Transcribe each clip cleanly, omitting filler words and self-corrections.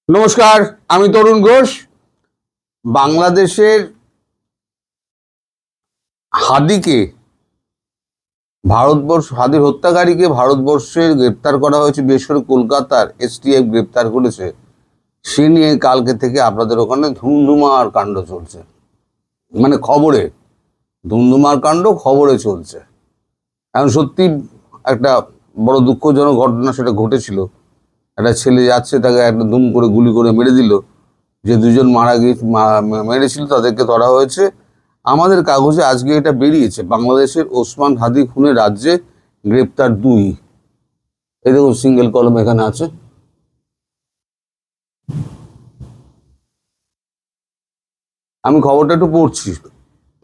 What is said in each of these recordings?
নমস্কার, আমি তরুণ ঘোষ। বাংলাদেশের হাদিকে হাদির হত্যাকারীকে ভারতবর্ষে গ্রেপ্তার করা হয়েছে, বিশেষ করে কলকাতার এসটিএফ গ্রেপ্তার করেছে। সে নিয়ে কালকে থেকে আপনাদের ওখানে ধুমধুমার কাণ্ড চলছে, মানে খবরে ধুমধুমার কাণ্ড খবরে চলছে। এখন সত্যি একটা বড় দুঃখজনক ঘটনা সেটা ঘটেছিল। একটা ছেলে যাচ্ছে, তাকে একটা দুম করে গুলি করে মেরে দিল। যে দুজন মেরেছিল তাদেরকে ধরা হয়েছে। আমাদের কাগজে আজকে এটা বেরিয়েছে, বাংলাদেশের ওসমান হাদি খুনে রাজ্যে গ্রেপ্তার 2। এই দেখুন, সিঙ্গেল কলম এখানে আছে। আমি খবরটা একটু পড়ছি,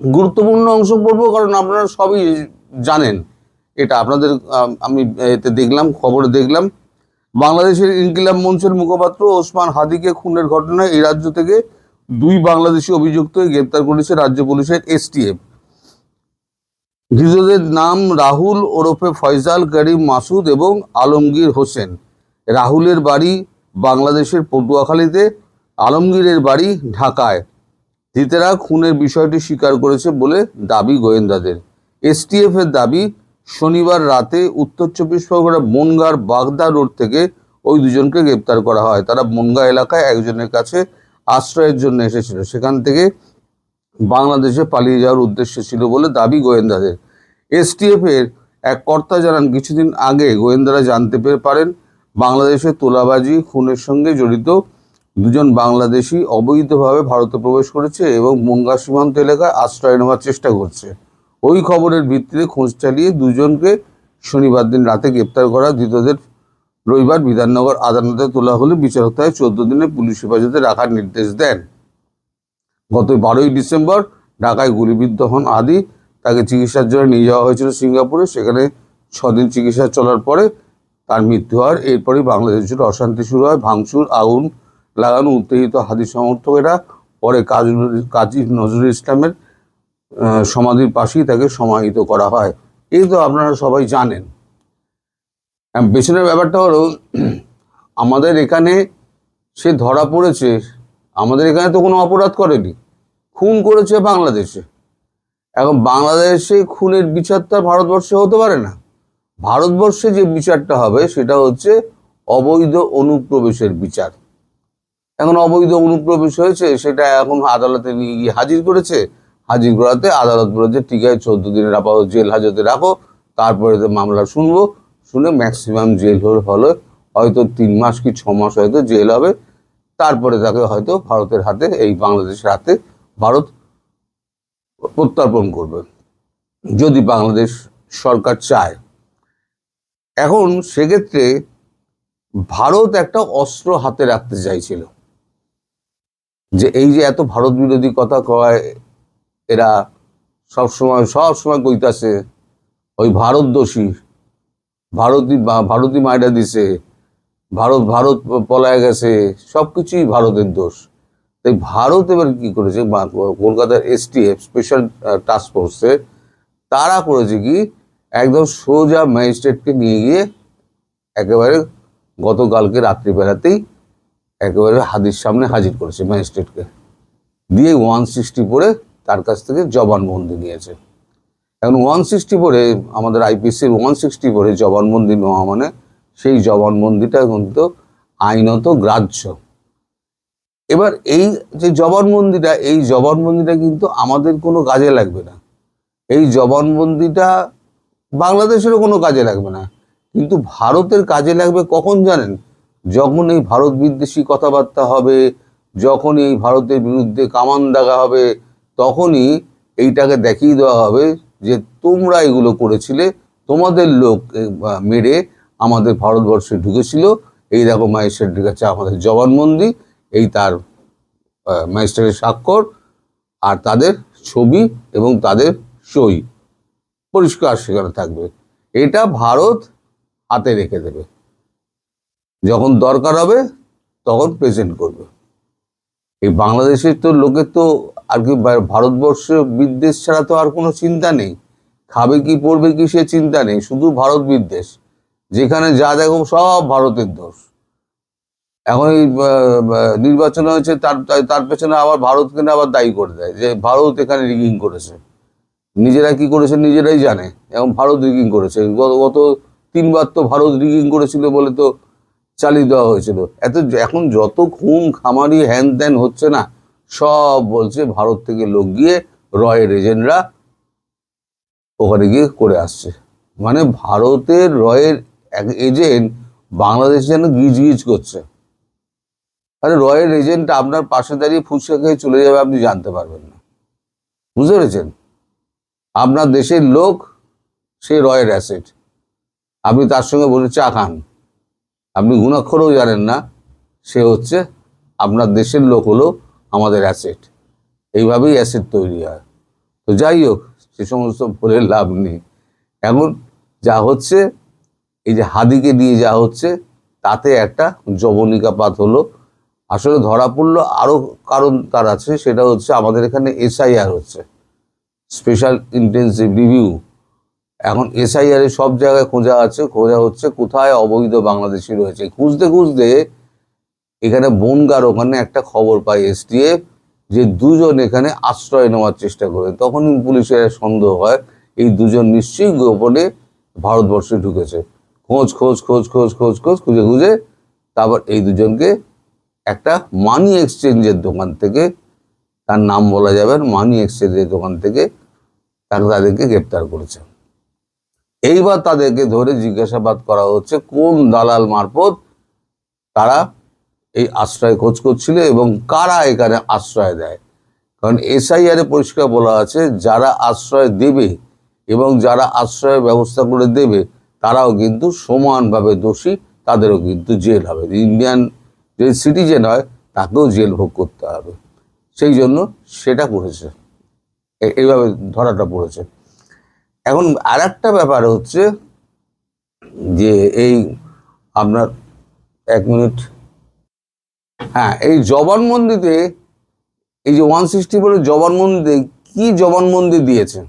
গুরুত্বপূর্ণ অংশ পড়বো, কারণ আপনারা সবই জানেন এটা। আপনাদের আমি এতে দেখলাম, খবরে দেখলাম, বাংলাদেশের ইনকিলাব মঞ্চের মুখপাত্র ওসমান হাদিকে খুনের ঘটনায় এই রাজ্য থেকে 2 বাংলাদেশি অভিযুক্ত গ্রেপ্তার করেছে রাজ্য পুলিশের এসটিএফ। ধৃতদের নাম রাহুল ওরফে ফয়সাল করিম মাসুদ এবং আলমগীর হোসেন। রাহুলের বাড়ি বাংলাদেশের পটুয়াখালীতে, আলমগীরের বাড়ি ঢাকায়। ধৃতেরা খুনের বিষয়টি স্বীকার করেছে বলে দাবি গোয়েন্দাদের। এসটিএফ এর দাবি, শনিবার রাতে উত্তর 24 পরগনা বনগাঁর বাগদা রোড থেকে ওই দুজনকে গ্রেপ্তার করা হয়। তারা বনগাঁ এলাকায় একজনের কাছে আশ্রয়ের জন্য এসেছিল, সেখান থেকে বাংলাদেশে পালিয়ে যাওয়ার উদ্দেশ্য ছিল বলে দাবি গোয়েন্দাদের। এসটিএফ এর এক কর্তা জানান, কিছুদিন আগে গোয়েন্দারা জানতে পারেন বাংলাদেশে তোলাবাজি খুনের সঙ্গে জড়িত 2 বাংলাদেশি অবৈধভাবে ভারতে প্রবেশ করেছে এবং বনগাঁ সীমান্ত এলাকায় আশ্রয় নেওয়ার চেষ্টা করছে। ওই খবরের ভিত্তিতে খোঁজ চালিয়ে 2জনকে শনিবার দিন রাতে গ্রেপ্তার করা। ধৃতদের রবিবার বিধাননগর আদালতে তোলা হলে বিচারক 14 দিনের পুলিশ হেফাজতে রাখার নির্দেশ দেন। গত 12ই ডিসেম্বর ঢাকায় গুলিবিদ্ধ হন হাদি। তাকে চিকিৎসার জন্য নিয়ে যাওয়া হয়েছিল সিঙ্গাপুরে। সেখানে 6 দিন চিকিৎসা চলার পরে তার মৃত্যু হয়। এরপরই বাংলাদেশ জুড়ে অশান্তি শুরু হয়। ভাঙচুর, আগুন লাগানো উত্তেজিত হাদি সমর্থকেরা। পরে কাজী নজরুল ইসলামের সমাধির পাশেই তাকে সমাহিত করা হয়। এই তো আপনারা সবাই জানেন। পেছনের ব্যাপারটা হলো, আমাদের এখানে সে ধরা পড়েছে, আমাদের এখানে তো কোনো অপরাধ করেনি, খুন করেছে বাংলাদেশে। এখন বাংলাদেশে খুনের বিচারটা ভারতবর্ষে হতে পারে না। ভারতবর্ষে যে বিচারটা হবে সেটা হচ্ছে অবৈধ অনুপ্রবেশের বিচার। এখন অবৈধ অনুপ্রবেশ হয়েছে, সেটা এখন আদালতে নিয়ে গিয়ে হাজির করেছে। হাজির করাতে আদালত বলেছে, ঠিক আছে, 14 দিনের আপাতত জেল হাজতে রাখো, তারপরে মামলা শুনবো। শুনে ম্যাক্সিমাম জেল হলে হয়তো 3 মাস কি 6 মাস হয়তো জেল হবে। তারপরে তাকে হয়তো ভারতের হাতে, এই বাংলাদেশের হাতে ভারত প্রত্যর্পণ করবে, যদি বাংলাদেশ সরকার চায়। এখন সেক্ষেত্রে ভারত একটা অস্ত্র হাতে রাখতে চাইছিল, যে এই যে এত ভারত বিরোধী কথা কয় এরা, সবসময় কইতাছে ওই ভারত দোষী, ভারতই মাইরা দিছে, ভারত পলায় গেছে, সবকিছুই ভারতের দোষ। তাই ভারত এবার কি করেছে, কলকাতার এসটিএফ স্পেশাল টাস্ক ফোর্সে তারা করেছে কি, একদম সোজা ম্যাজিস্ট্রেটকে নিয়ে গিয়ে একেবারে গতকালকে রাত্রিবেলাতেই একেবারে হাদির সামনে হাজির করেছে ম্যাজিস্ট্রেটকে, দিয়ে 160 পড়ে তার কাছ থেকে জবানবন্দি নিয়েছে। এখন 160 পড়ে, আমাদের আইপিসির 160 পড়ে জবানবন্দি নেওয়া মানে সেই জবানবন্দিটা কিন্তু আইনত গ্রাহ্য। এবার এই যে জবানবন্দিটা কিন্তু আমাদের কোনো কাজে লাগবে না। এই জবানবন্দিটা বাংলাদেশেরও কোনো কাজে লাগবে না, কিন্তু ভারতের কাজে লাগবে কখন জানেন? যখন এই ভারত বিদ্বেষী কথাবার্তা হবে, যখন এই ভারতের বিরুদ্ধে কামান দাগা হবে, তখনই এইটাকে দেখিয়ে দেওয়া হবে যে তোমরা এগুলো করেছিলে, তোমাদের লোক মেরে আমাদের ভারতবর্ষে ঢুকেছিল। এই দেখো ম্যাজিস্ট্রেটের কাছে আমাদের জবানবন্দি, এই তার ম্যাজিস্ট্রেটের স্বাক্ষর আর তাদের ছবি এবং তাদের সই পরিষ্কার সেখানে থাকবে। এটা ভারত হাতে রেখে দেবে, যখন দরকার হবে তখন প্রেজেন্ট করবে। এই বাংলাদেশের তো লোকের তো আর কি ভারতবর্ষ বিদ্বেষ ছাড়া তো আর কোনো চিন্তা নেই, খাবে কি পড়বে কি সে চিন্তা নেই, শুধু ভারত বিদ্বেষ। যেখানে যা দেখো সব ভারতের দোষ। এখন এই নির্বাচন হয়েছে, তার তার পেছনে আবার ভারতকে আবার দায়ী করে দেয় যে ভারত এখানে রিগিং করেছে। নিজেরা কি করেছে নিজেরাই জানে, এবং ভারত রিগিং করেছে। গত 3বার তো ভারত রিগিং করেছিল বলে তো চালিয়ে দেওয়া হয়েছিল। এখন যত খুন খামারি হ্যান ত্যান হচ্ছে না, সব বলছে ভারত থেকে লোক গিয়ে রয়ের এজেন্টরা ওখানে গিয়ে করে আসছে। মানে ভারতের রয়ের এজেন্ট বাংলাদেশে যেন গিজ গিজ করছে। আরে রয়ের এজেন্ট আপনার পাশে দাঁড়িয়ে ফুচকা খেয়ে চলে যাবে, আপনি জানতে পারবেন না। বুঝতে পেরেছেন? আপনার দেশের লোক, সে রয়ের অ্যাসেট, আপনি তার সঙ্গে বসে চা খান, আপনি গুণাক্ষরেও জানেন না সে হচ্ছে আপনার দেশের লোক, হলো আমাদের অ্যাসেট। এইভাবেই অ্যাসেট তৈরি হয়। তো যাই হোক, সে সমস্ত বলে লাভ নেই। এখন যা হচ্ছে, এই যে হাদিকে নিয়ে যা হচ্ছে, তাতে একটা জবনিকাপাত হলো। আসলে ধরা পড়লো আরো কারণ তার আছে, সেটা হচ্ছে আমাদের এখানে এসআইআর হচ্ছে, স্পেশাল ইন্টেন্সিভ রিভিউ। এখন এসআইআর এর সব জায়গায় খোঁজা হচ্ছে কোথায় অবৈধ বাংলাদেশি রয়েছে। খুঁজতে খুঁজতে এখানে বনগার ওখানে একটা খবর পায় এসটিএফ, যে 2জন এখানে আশ্রয় নেওয়ার চেষ্টা করে। তখনই পুলিশের সন্দেহ হয় এই 2জন নিশ্চয়ই গোপনে ভারতবর্ষে ঢুকেছে। খোঁজ খোঁজ খোঁজ খোঁজ খোঁজ খোঁজ খুঁজে খুঁজে তারপর এই 2জনকে একটা মানি এক্সচেঞ্জের দোকান থেকে, তার নাম বলা যাবে না, মানি এক্সচেঞ্জের দোকান থেকে তাদেরকে গ্রেপ্তার করেছে। এইবার তাদেরকে ধরে জিজ্ঞাসাবাদ করা হচ্ছে কোন দালাল মারফত তারা এই আশ্রয় খোঁজ করছিল এবং কারা এখানে আশ্রয় দেয়। কারণ এসআইআর এ পরিষ্কার বলা আছে, যারা আশ্রয় দেবে এবং যারা আশ্রয়ের ব্যবস্থা করে দেবে তারাও কিন্তু সমানভাবে দোষী, তাদেরও কিন্তু জেল হবে। ইন্ডিয়ান যে সিটিজেন হয় তাকেও জেল ভোগ করতে হবে। সেই জন্য সেটা করেছে, এইভাবে ধরাটা পড়েছে। এখন আর একটা ব্যাপার হচ্ছে যে এই আপনার 1 মিনিট, হ্যাঁ, এই জবানবন্দিতে, এই যে 164 জবানবন্দিতে কি জবানবন্দি দিয়েছে।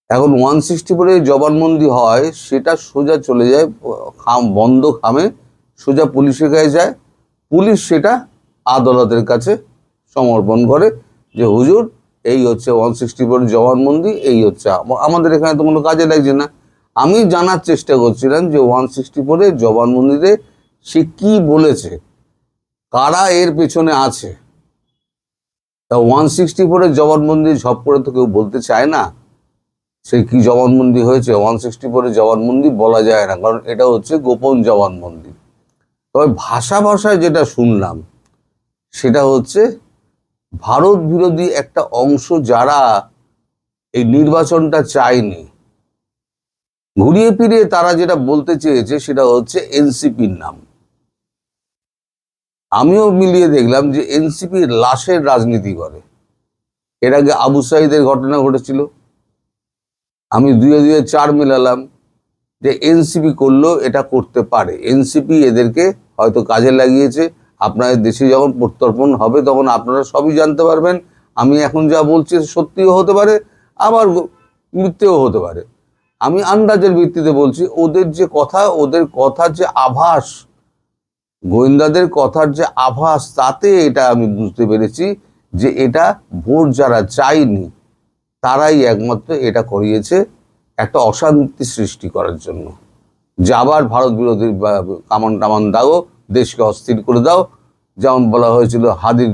এখন 164 জবানবন্দি হয়, সেটা সোজা চলে যায় বন্ধ খামে, সোজা পুলিশের কাছে যায়। পুলিশ সেটা আদালতের কাছে সমর্পণ করে যে হুজুর এই হচ্ছে 164 জবানবন্দি, এই হচ্ছে। আমাদের এখানে তো কোনো কাজে লাগছে না। আমি জানার চেষ্টা করছিলাম যে 164 জবানবন্দিতে সে কি বলেছে, কারা এর পেছনে আছে। তা 164 জবানবন্দি ঝপ করে তো কেউ বলতে চায় না সে কি জবানবন্দি হয়েছে। 164 জবানবন্দি বলা যায় না, কারণ এটা হচ্ছে গোপন জবানবন্দি। তবে ভাষায় যেটা শুনলাম সেটা হচ্ছে ভারত বিরোধী একটা অংশ, যারা এই নির্বাচনটা চায়নি, ঘুরিয়ে ফিরিয়ে তারা যেটা বলতে চেয়েছে সেটা হচ্ছে এনসিপির নাম। আমিও মিলিয়ে দেখলাম যে এনসিপি লাশের রাজনীতি করে। এর আগে আবু সাইদের ঘটনা ঘটেছিল, আমি 2-2 4 মেলালাম যে এনসিপি করলেও এটা করতে পারে। এনসিপি এদেরকে হয়তো কাজে লাগিয়েছে। আপনাদের দেশে যখন প্রত্যর্পণ হবে তখন আপনারা সবই জানতে পারবেন। আমি এখন যা বলছি সত্যিও হতে পারে, আবার মিথ্যেও হতে পারে। আমি আন্দাজের ভিত্তিতে বলছি। ওদের যে কথা, ওদের কথার যে আভাস, গোয়েন্দাদের কথার যে আভাস, তাতে এটা আমি বুঝতে পেরেছি যে এটা ভোট যারা চায়নি তারাই একমাত্র এটা করিয়েছে একটা অশান্তি সৃষ্টি করার জন্য। যে আবার ভারত বিরোধী কামান টামান দাও, দেশকে অস্থির করে দাও। যেমন বলা হয়েছিল হাদির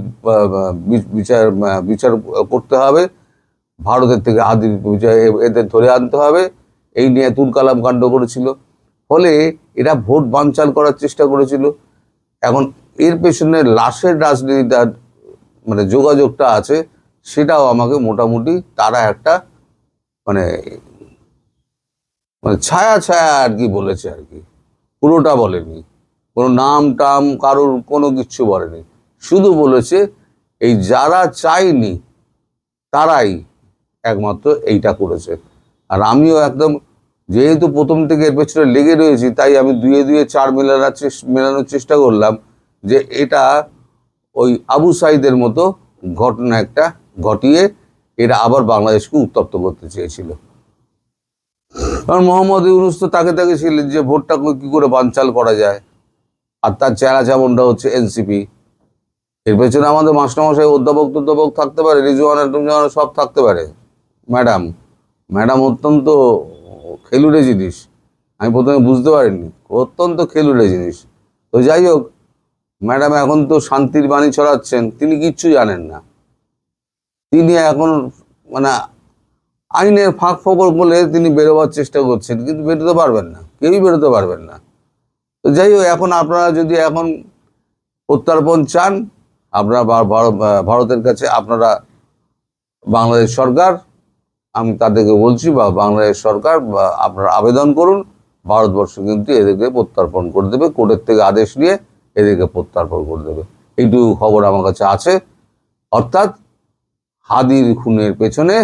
বিচার করতে হবে, ভারতের থেকে হাদির বিচার এদের ধরে আনতে হবে, এই নিয়ে তুলকালাম কাণ্ড করেছিল। ফলে এরা ভোট বানচাল করার চেষ্টা করেছিল। এখন এর পেছনে লাশের রাজনীতিটার মানে যোগাযোগটা আছে, সেটাও আমাকে মোটামুটি তারা একটা মানে মানে ছায়া ছায়া আর কি বলেছে, আর কি পুরোটা বলেনি। কোনো নাম টাম কারোর কোনো কিচ্ছু বলেনি, শুধু বলেছে এই যারা চায়নি তারাই একমাত্র এইটা করেছে। আর আমিও একদম, যেহেতু প্রথম থেকে এর পেছনে লেগে রয়েছি, তাই আমি 2-2 4 মেলানোর চেষ্টা করলাম যে এটা ওই আবু সাইদের মতো ঘটনা একটা ঘটিয়ে এরা আবার বাংলাদেশকে উত্তপ্ত করতে চেয়েছিল। কারণ মোহাম্মদ ইউনূস তো তাকে ছিলেন যে ভোটটা কি করে বানচাল করা যায়। আর তার চেহারা যেমনটা হচ্ছে এনসিপি। এর পেছনে আমাদের মাস্টারমশাই অধ্যাপক থাকতে পারে, রিজওয়ানা টিজওয়ানা সব থাকতে পারে। ম্যাডাম ম্যাডাম অত্যন্ত খেলুড়ে জিনিস, আমি প্রথমে বুঝতে পারিনি, অত্যন্ত খেলুড়ে জিনিস। তো যাই হোক, ম্যাডাম এখন তো শান্তির বাণী ছড়াচ্ছেন, তিনি কিচ্ছু জানেন না। তিনি এখন মানে আইনের ফাঁক ফোকর বলে তিনি বেরোবার চেষ্টা করছেন, কিন্তু বেরোতে পারবেন না, কেউই বেরোতে পারবেন না। তো যাই হোক, এখন আপনারা যদি এখন প্রত্যর্পণ চান, আপনারা ভারতের কাছে আপনারা বাংলাদেশ সরকার, আমি তাদেরকে বলছি, বা বাংলাদেশ সরকার বা আপনারা আবেদন করুন, ভারতবর্ষ কিন্তু এদেরকে প্রত্যর্পণ করে দেবে, কোর্টের থেকে আদেশ নিয়ে এদেরকে প্রত্যর্পণ করে দেবে। এইটুকু খবর আমার কাছে আছে। অর্থাৎ হাদির খুনের পেছনে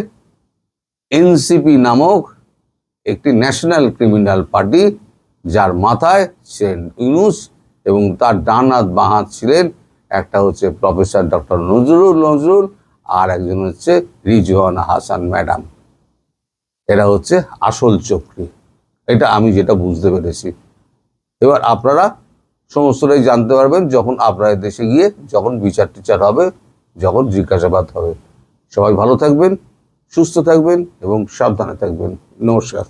এনসিপি নামক একটি ন্যাশনাল ক্রিমিনাল পার্টি, যার মাথায় সেন ইউনুস এবং তার ডান হাত বাঁ হাত ছিলেন একটা হচ্ছে প্রফেসর ডক্টর নজরুল, আর একজন হচ্ছে রিজওয়ানা হাসান ম্যাডাম। এরা হচ্ছে আসল চক্রী, এটা আমি যেটা বুঝতে পেরেছি। এবার আপনারা সমস্তটাই জানতে পারবেন যখন আপনাদের দেশে গিয়ে, যখন বিচার টিচার হবে, যখন জিজ্ঞাসাবাদ হবে। সবাই ভালো থাকবেন, সুস্থ থাকবেন এবং সাবধানে থাকবেন। নমস্কার।